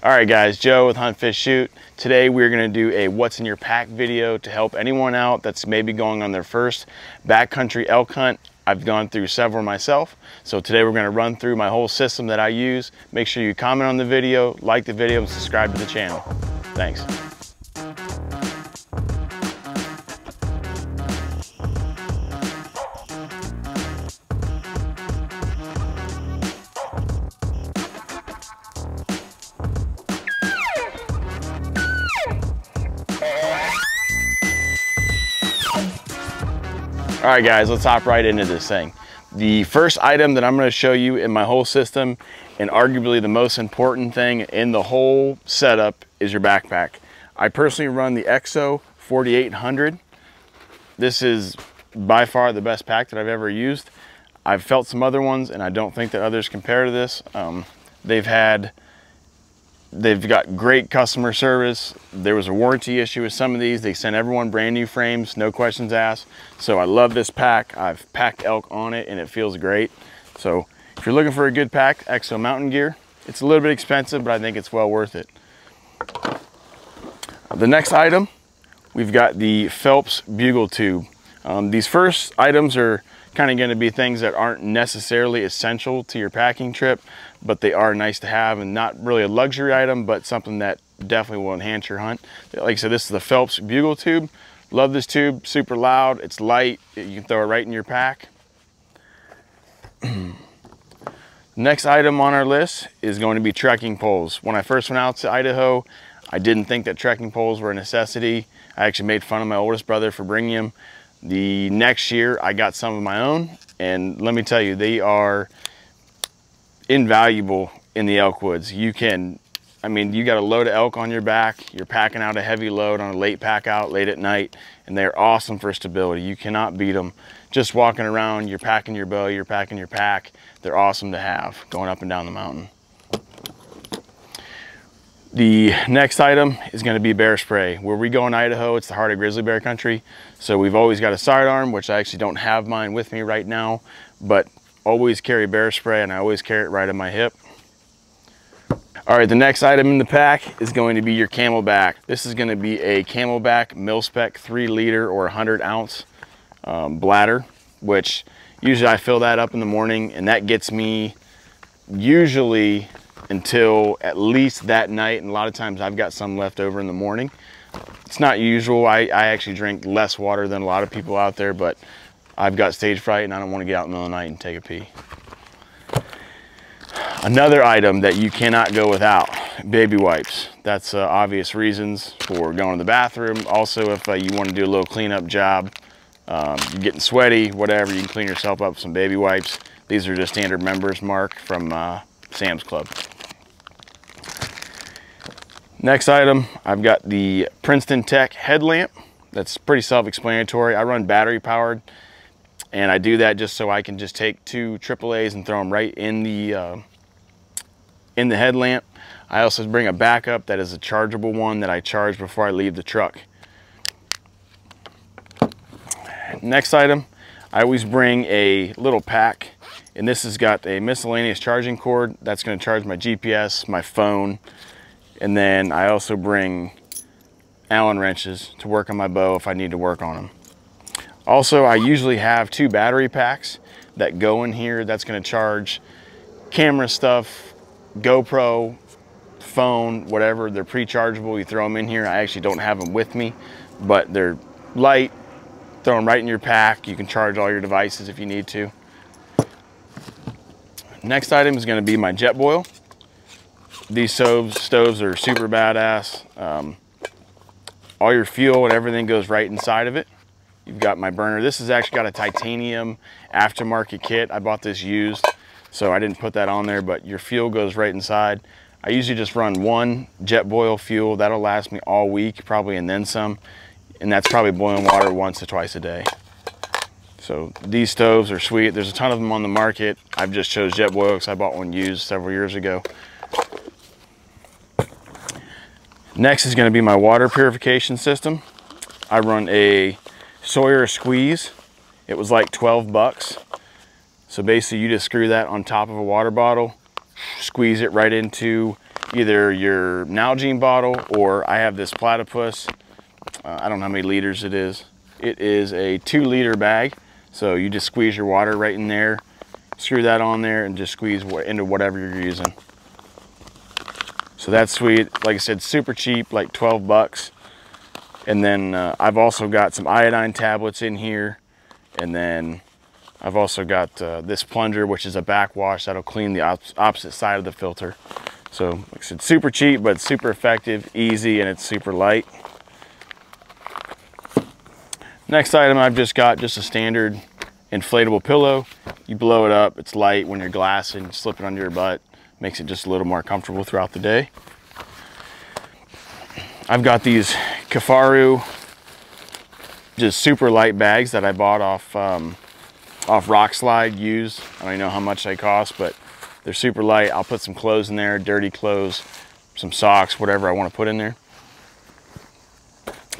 All right guys, Joe with Hunt Fish Shoot. Today we're gonna do a what's in your pack video to help anyone out that's maybe going on their first backcountry elk hunt. I've gone through several myself. So today we're gonna run through my whole system that I use. Make sure you comment on the video, like the video, and subscribe to the channel. Thanks. All right guys, let's hop right into this thing. The first item that I'm going to show you in my whole system, and arguably the most important thing in the whole setup, is your backpack. I personally run the Exo 4800. This is by far the best pack that I've ever used. I've felt some other ones and I don't think that others compare to this. They've got great customer service. There was a warranty issue with some of these. They sent everyone brand new frames, no questions asked. So I love this pack. I've packed elk on it and it feels great. So if you're looking for a good pack, Exo Mountain Gear. It's a little bit expensive, but I think it's well worth it. The next item, we've got the Phelps bugle tube. These first items are kind of going to be things that aren't necessarily essential to your packing trip, but they are nice to have and not really a luxury item, but something that definitely will enhance your hunt. Like I said, this is the Phelps bugle tube. Love this tube, super loud, it's light, you can throw it right in your pack. Next item on our list is going to be trekking poles. When I first went out to Idaho, I didn't think that trekking poles were a necessity. I actually made fun of my oldest brother for bringing them. The next year I got some of my own, and let me tell you, they are invaluable in the elk woods. You got a load of elk on your back, you're packing out a heavy load on a late pack out late at night, and they're awesome for stability. You cannot beat them. Just walking around, you're packing your bow, you're packing your pack. They're awesome to have going up and down the mountain. The next item is going to be bear spray. Where we go in Idaho, it's the heart of grizzly bear country. So we've always got a sidearm, which I actually don't have mine with me right now, but always carry bear spray, and I always carry it right on my hip. All right, the next item in the pack is going to be your Camelback. This is going to be a Camelback mil-spec 3 liter or 100 ounce bladder, which usually I fill that up in the morning, and that gets me usually until at least that night, and a lot of times I've got some left over in the morning. It's not usual. I actually drink less water than a lot of people out there, but I've got stage fright and I don't want to get out in the middle of the night and take a pee. Another item that you cannot go without, baby wipes. That's obvious reasons for going to the bathroom. Also, if you want to do a little cleanup job, you're getting sweaty, whatever, you can clean yourself up with some baby wipes. These are just standard members mark from Sam's Club. Next item, I've got the Princeton Tech headlamp. That's pretty self-explanatory. I run battery powered, and I do that just so I can just take 2 AAAs and throw them right in the headlamp. I also bring a backup that is a chargeable one that I charge before I leave the truck. Next item, I always bring a little pack, and this has got a miscellaneous charging cord that's going to charge my GPS, my phone, and then I also bring Allen wrenches to work on my bow if I need to work on them. Also, I usually have 2 battery packs that go in here. That's going to charge camera stuff, GoPro, phone, whatever. They're pre-chargeable. You throw them in here. I actually don't have them with me, but they're light. Throw them right in your pack. You can charge all your devices if you need to. Next item is going to be my jet boil. These stoves are super badass. All your fuel and everything goes right inside of it. You've got my burner. This has actually got a titanium aftermarket kit. I bought this used, so I didn't put that on there, but your fuel goes right inside. I usually just run 1 jet boil fuel. That'll last me all week, probably, and then some. And that's probably boiling water once or twice a day. So these stoves are sweet. There's a ton of them on the market. I've just chose jet boil because I bought one used several years ago. Next is going to be my water purification system. I run a Sawyer squeeze. It was like 12 bucks. So basically you just screw that on top of a water bottle, squeeze it right into either your Nalgene bottle, or I have this platypus. I don't know how many liters it is. It is a 2-liter bag. So you just squeeze your water right in there, screw that on there, and just squeeze into whatever you're using. So that's sweet. Like I said, super cheap, like 12 bucks. And then I've also got some iodine tablets in here. And then I've also got this plunger, which is a backwash that'll clean the opposite side of the filter. So like I said, super cheap, but super effective, easy, and it's super light. Next item, I've just got just a standard inflatable pillow. You blow it up, it's light when you're glassing, slip it under your butt, makes it just a little more comfortable throughout the day. I've got these Kafaru, just super light bags that I bought off Rock Slide used. I don't even know how much they cost, but they're super light. I'll put some clothes in there, dirty clothes, some socks, whatever I want to put in there.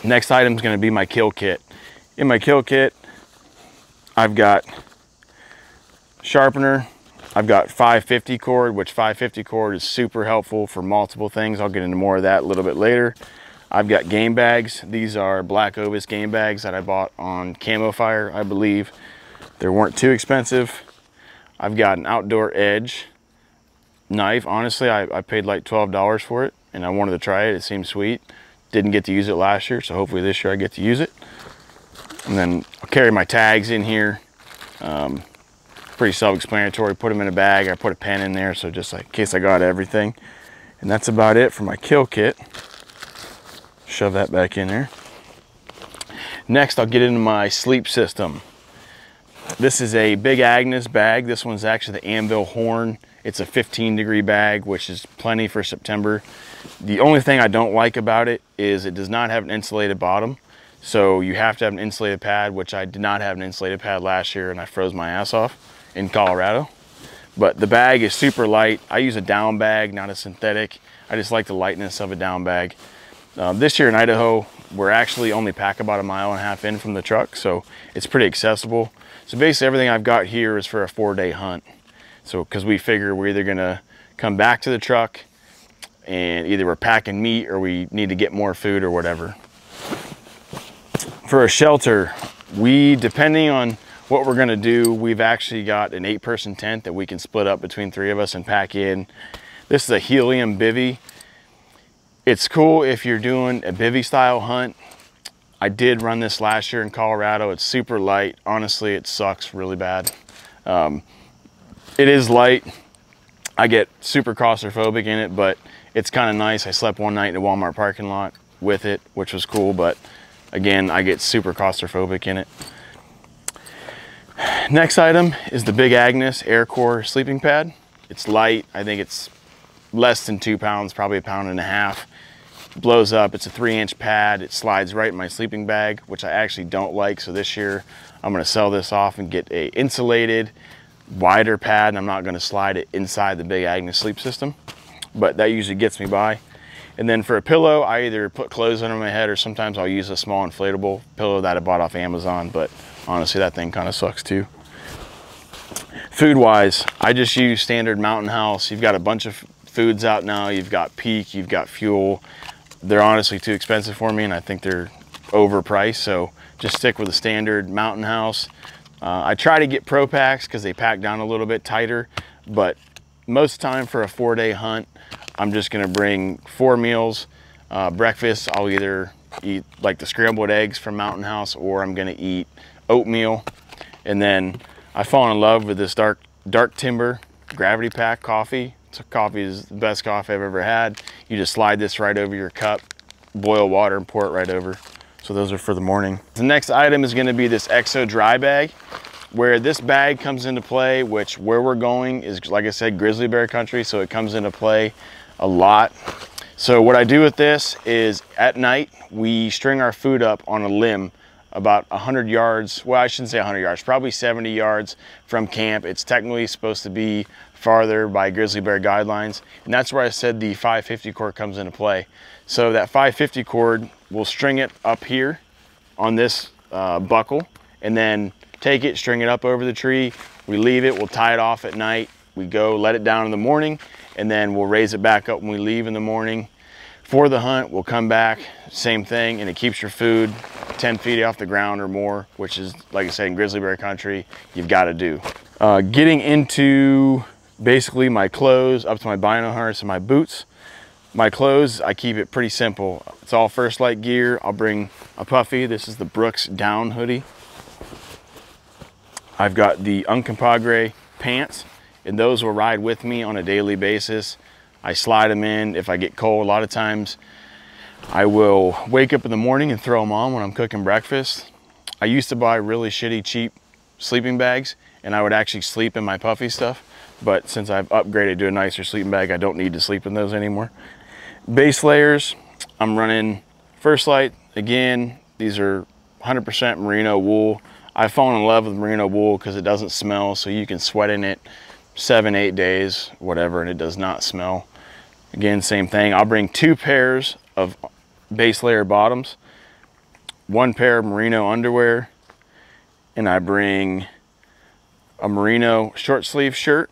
Next item is going to be my kill kit. In my kill kit, I've got sharpener. I've got 550 cord, which 550 cord is super helpful for multiple things. I'll get into more of that a little bit later. I've got game bags. These are Black Ovis game bags that I bought on Camo Fire, I believe. They weren't too expensive. I've got an Outdoor Edge knife. Honestly, I paid like $12 for it, and I wanted to try it. It seemed sweet. Didn't get to use it last year, so hopefully this year I get to use it. And then I'll carry my tags in here. Pretty self-explanatory. Put them in a bag. I put a pen in there, so just like in case I got everything. And that's about it for my kill kit. Shove that back in there. Next, I'll get into my sleep system. This is a Big Agnes bag. This one's actually the Anvil Horn. It's a 15-degree bag, which is plenty for September. The only thing I don't like about it is it does not have an insulated bottom. So you have to have an insulated pad, which I did not have an insulated pad last year, and I froze my ass off in Colorado. But the bag is super light. I use a down bag, not a synthetic. I just like the lightness of a down bag. This year in Idaho, we're actually only pack about 1.5 miles in from the truck, so it's pretty accessible. So basically everything I've got here is for a 4-day hunt. So because we figure we're either gonna come back to the truck and either we're packing meat or we need to get more food or whatever. For a shelter, depending on what we're gonna do, we've actually got an 8-person tent that we can split up between 3 of us and pack in. This is a helium bivvy. It's cool if you're doing a bivvy style hunt. I did run this last year in Colorado. It's super light. Honestly, it sucks really bad. It is light. I get super claustrophobic in it, but it's kind of nice. I slept one night in a Walmart parking lot with it, which was cool, but again, I get super claustrophobic in it. Next item is the Big Agnes Aircore sleeping pad. It's light. I think it's less than 2 pounds, probably 1.5 pounds. Blows up. It's a 3-inch pad. It slides right in my sleeping bag, which I actually don't like. So this year I'm going to sell this off and get a insulated, wider pad, and I'm not going to slide it inside the Big Agnes sleep system, but that usually gets me by. And then for a pillow, I either put clothes under my head or sometimes I'll use a small inflatable pillow that I bought off Amazon, but honestly that thing kind of sucks too. Food wise, I just use standard Mountain House. You've got a bunch of foods out now. You've got Peak, you've got Fuel. They're honestly too expensive for me and I think they're overpriced, so just stick with the standard Mountain House. I try to get Pro Packs because they pack down a little bit tighter, but most of the time for a 4-day hunt, I'm just gonna bring 4 meals. Breakfast, I'll either eat like the scrambled eggs from Mountain House or I'm gonna eat oatmeal. And then I fall in love with this dark timber gravity pack coffee. Coffee is the best coffee I've ever had. You just slide this right over your cup, boil water and pour it right over. So those are for the morning. The next item is gonna be this Exo dry bag. Where this bag comes into play, which where we're going is, like I said, grizzly bear country, so it comes into play a lot. So what I do with this is at night, we string our food up on a limb about 100 yards, well, I shouldn't say 100 yards, probably 70 yards from camp. It's technically supposed to be farther by grizzly bear guidelines, and that's where I said the 550 cord comes into play. So that 550 cord, we'll string it up here on this buckle, and then take it, string it up over the tree, we leave it, we'll tie it off at night, we go let it down in the morning, and then we'll raise it back up when we leave in the morning. For the hunt, we'll come back, same thing, and it keeps your food 10 feet off the ground or more, which is, like I said, in grizzly bear country, you've got to do. Getting into basically my clothes, up to my bino harness and my boots. My clothes, I keep it pretty simple. It's all First Light gear. I'll bring a puffy. This is the Brooks down hoodie. I've got the Uncompahgre pants, and those will ride with me on a daily basis. I slide them in if I get cold. A lot of times I will wake up in the morning and throw them on when I'm cooking breakfast. I used to buy really shitty, cheap sleeping bags, and I would actually sleep in my puffy stuff. But since I've upgraded to a nicer sleeping bag, I don't need to sleep in those anymore. Base layers, I'm running First Light. Again, these are 100% merino wool. I've fallen in love with merino wool because it doesn't smell, so you can sweat in it 7-8 days, whatever, and it does not smell. Again, same thing. I'll bring 2 pairs of base layer bottoms, 1 pair of merino underwear, and I bring a merino short sleeve shirt.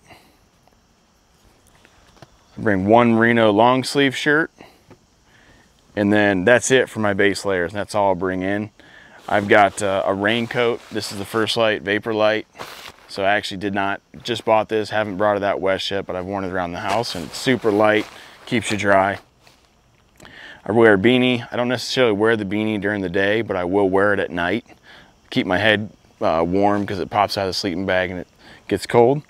I bring 1 merino long sleeve shirt, and then that's it for my base layers. That's all I'll bring in. I've got a raincoat. This is the First Light Vapor Light. So I actually just bought this, haven't brought it out west yet, but I've worn it around the house, and it's super light, keeps you dry. I wear a beanie. I don't necessarily wear the beanie during the day, but I will wear it at night. Keep my head warm because it pops out of the sleeping bag and it gets cold.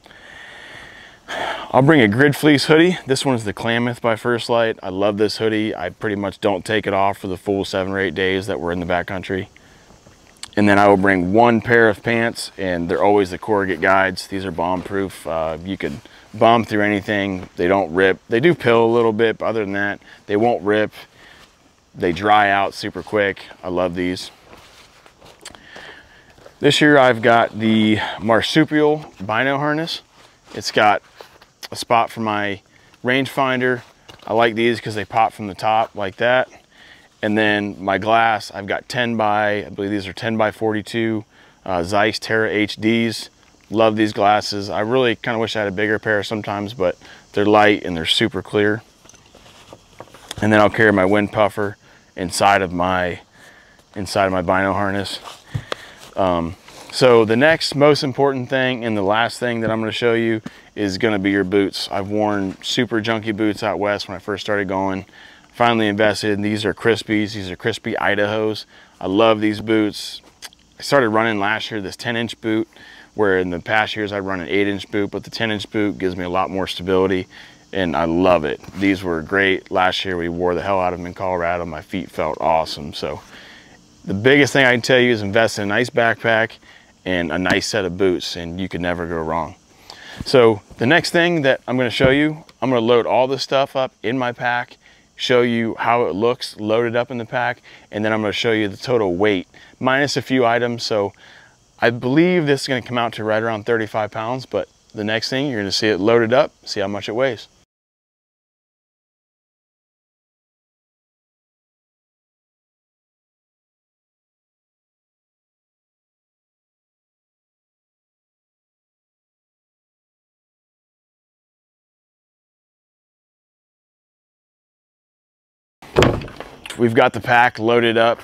I'll bring a grid fleece hoodie. This one's the Klamath by First Light. I love this hoodie. I pretty much don't take it off for the full 7 or 8 days that we're in the backcountry. And then I will bring 1 pair of pants, and they're always the corrugate guides. These are bomb proof. You could bomb through anything. They don't rip. They do pill a little bit, but other than that, they won't rip. They dry out super quick. I love these. This year I've got the marsupial bino harness. It's got a spot for my rangefinder. I like these because they pop from the top like that. And then my glass, I've got I believe these are 10 by 42 Zeiss Terra HDs. Love these glasses. I really kind of wish I had a bigger pair sometimes, but they're light and they're super clear. And then I'll carry my wind puffer inside of my bino harness. So the next most important thing and the last thing that I'm going to show you is going to be your boots. I've worn super junky boots out west when I first started going. Finally invested in these. Are Crispies. These are Crispy Idahos. I love these boots. I started running last year this 10-inch boot, where in the past years I run an 8-inch boot, but the 10-inch boot gives me a lot more stability, and I love it. These were great. Last year we wore the hell out of them in Colorado. My feet felt awesome. So the biggest thing I can tell you is invest in a nice backpack and a nice set of boots, and you can never go wrong. So the next thing that I'm going to show you, I'm going to load all this stuff up in my pack, show you how it looks loaded up in the pack, and then I'm going to show you the total weight minus a few items. So I believe this is going to come out to right around 35 pounds, but the next thing you're going to see it loaded up, see how much it weighs. We've got the pack loaded up.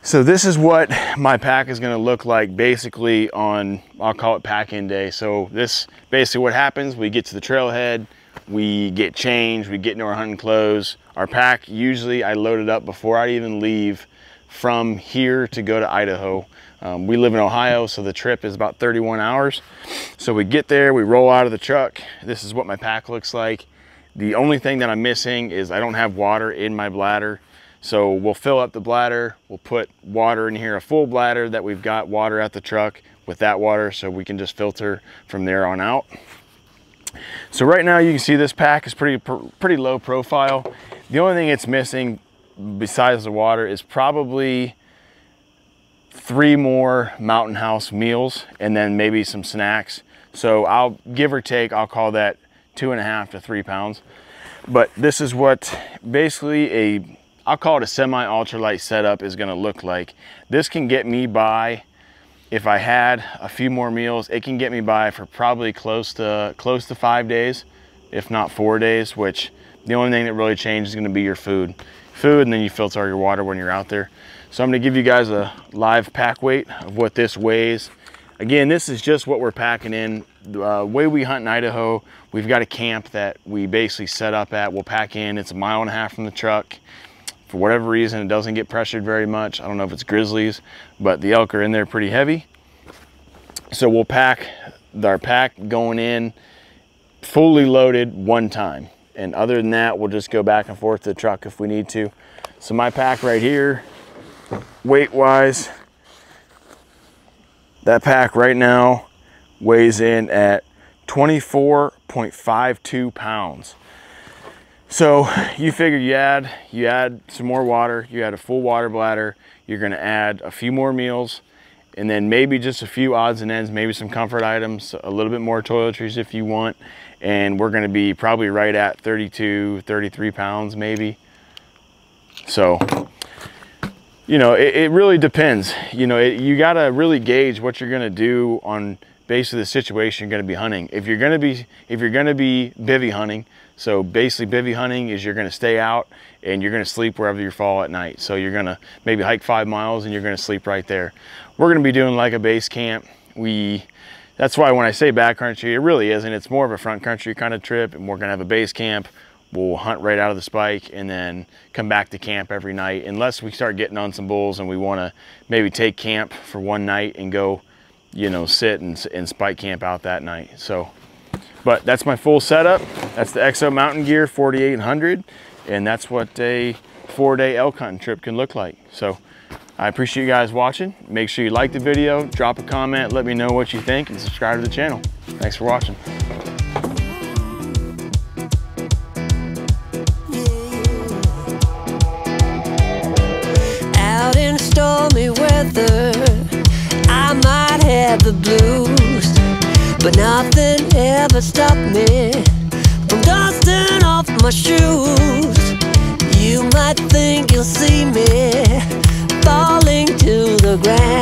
So this is what my pack is going to look like basically on, I'll call it pack-in day. So this basically what happens, we get to the trailhead, we get changed, we get into our hunting clothes. Our pack, usually I load it up before I even leave from here to go to Idaho. We live in Ohio, so the trip is about 31 hours. So we get there, we roll out of the truck. This is what my pack looks like. The only thing that I'm missing is I don't have water in my bladder. So we'll fill up the bladder, we'll put water in here, a full bladder that we've got water at the truck with that water, so we can just filter from there on out. So right now you can see this pack is pretty low profile. The only thing it's missing besides the water is probably 3 more Mountain House meals and then maybe some snacks. So I'll give or take, I'll call that 2.5 to 3 pounds. But this is what basically I'll call it a semi ultralight setup is going to look like. This can get me by, if I had a few more meals, it can get me by for probably close to 5 days. if not 4 days, which the only thing that really changes is going to be your food, and then you filter your water when you're out there. So I'm going to give you guys a live pack weight of what this weighs. Again, this is just what we're packing in. The way we hunt in Idaho, we've got a camp that we basically set up at. We'll pack in. It's 1.5 miles from the truck. For whatever reason, it doesn't get pressured very much. I don't know if it's grizzlies, but the elk are in there pretty heavy. So we'll pack our pack going in fully loaded one time. And other than that, we'll just go back and forth to the truck if we need to. So my pack right here, weight-wise, that pack right now weighs in at 24.52 pounds. So you figure you add some more water, you add a full water bladder, you're gonna add a few more meals, and then maybe just a few odds and ends, maybe some comfort items, a little bit more toiletries if you want, and we're gonna be probably right at 32, 33 pounds maybe. So, you know, it really depends. You know, you gotta really gauge what you're gonna do on basically the situation you're gonna be hunting. If you're gonna be bivvy hunting, so basically bivvy hunting is you're gonna stay out and you're gonna sleep wherever you fall at night. So you're gonna maybe hike 5 miles and you're gonna sleep right there. We're gonna be doing like a base camp. That's why when I say backcountry, it really isn't. It's more of a front country kind of trip, and we're gonna have a base camp. We'll hunt right out of the spike and then come back to camp every night, unless we start getting on some bulls and we wanna maybe take camp for one night and go, you know, sit and spike camp out that night. So, but that's my full setup. That's the Exo Mountain Gear 4800, and that's what a 4-day elk hunting trip can look like. So I appreciate you guys watching. Make sure you like the video, drop a comment, let me know what you think, and subscribe to the channel. Thanks for watching. Out in stormy weather, I might have the blues, but nothing ever stopped me from dusting off my shoes. You might think you'll see me falling to the ground.